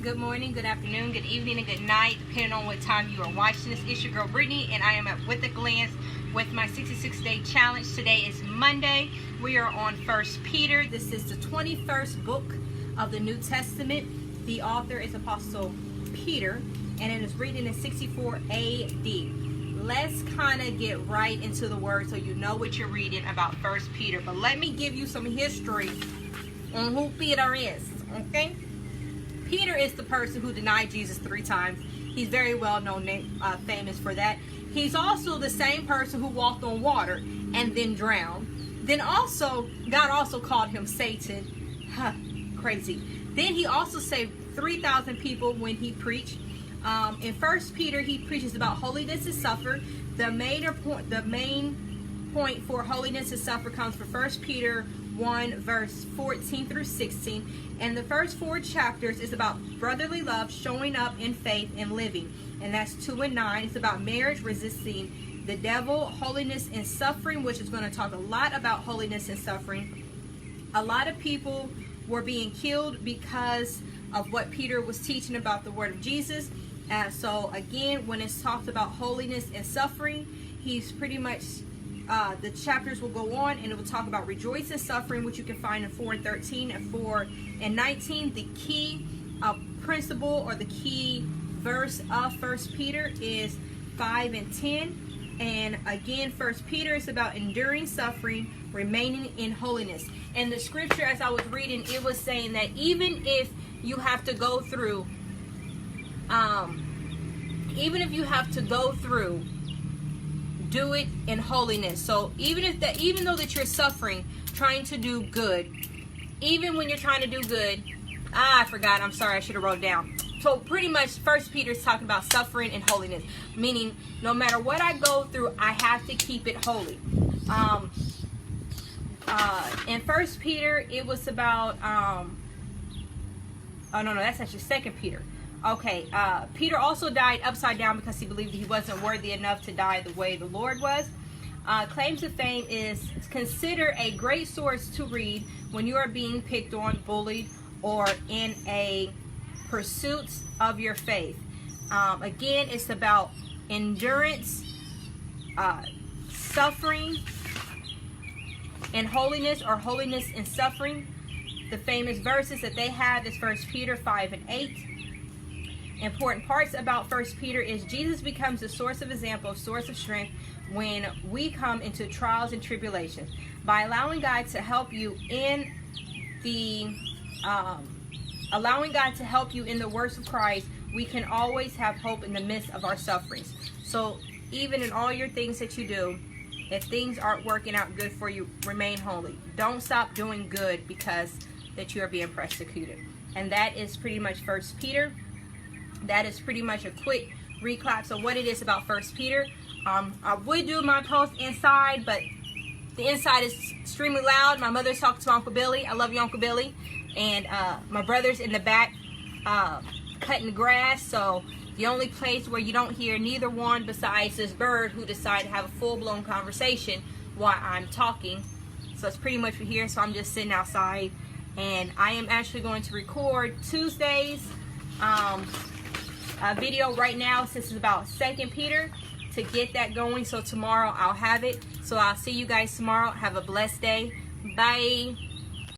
Good morning, good afternoon, good evening, and good night, depending on what time you are watching this. It's your girl Brittany, and I am at With a Glance with my 66-day challenge. Today is Monday. We are on 1 Peter. This is the 21st book of the New Testament. The author is Apostle Peter, and it is written in 64 AD. Let's kind of get right into the word so you know what you're reading about 1 Peter. But let me give you some history on who Peter is, okay? Peter is the person who denied Jesus 3 times. He's very well known, famous for that. He's also the same person who walked on water and then drowned. Then also, God also called him Satan. Crazy. Then he also saved 3,000 people when he preached. In 1 Peter, he preaches about holiness and suffer. The main point for holiness and suffer comes from 1 Peter 1 verse 14 through 16, and the first 4 chapters is about brotherly love, showing up in faith and living, and that's 2 and 9. It's about marriage, resisting the devil, holiness and suffering, which is going to talk a lot about holiness and suffering. A lot of people were being killed because of what Peter was teaching about the word of Jesus. So again, when it's talked about holiness and suffering, he's pretty much the chapters will go on and it will talk about rejoice and suffering, which you can find in 4 and 13 and 4 and 19. The key principle or the key verse of 1 Peter is 5 and 10. And again, 1 Peter is about enduring suffering, remaining in holiness. And the scripture, as I was reading, it was saying that even if you have to go through, do it in holiness. So even though that you're suffering, trying to do good, even when you're trying to do good, I forgot. I'm sorry. I should have wrote it down. So pretty much, 1 Peter is talking about suffering and holiness, meaning no matter what I go through, I have to keep it holy. In 1 Peter, it was about oh no, that's actually 2 Peter. Okay, Peter also died upside down because he believed he wasn't worthy enough to die the way the Lord was. Claims of fame is consider a great source to read when you are being picked on, bullied, or in a pursuit of your faith. Again, it's about endurance, suffering, and holiness, or holiness and suffering. The famous verses that they have is 1 Peter 5 and 8. Important parts about 1 Peter is Jesus becomes a source of example, source of strength when we come into trials and tribulations. By allowing God to help you in the works of Christ, we can always have hope in the midst of our sufferings. So even in all your things that you do, if things aren't working out good for you, remain holy. Don't stop doing good because that you are being persecuted. And that is pretty much 1 Peter. That is pretty much a quick recap of what it is about 1 Peter. I would do my post inside, but the inside is extremely loud. My mother's talking to Uncle Billy. I love you, Uncle Billy. And my brother's in the back cutting the grass. So the only place where you don't hear neither one besides this bird who decided to have a full-blown conversation while I'm talking. So it's pretty much here. So I'm just sitting outside. And I am actually going to record Tuesdays. Video right now, since it's about 2 Peter, to get that going. So tomorrow I'll have it. So I'll see you guys tomorrow. Have a blessed day. Bye.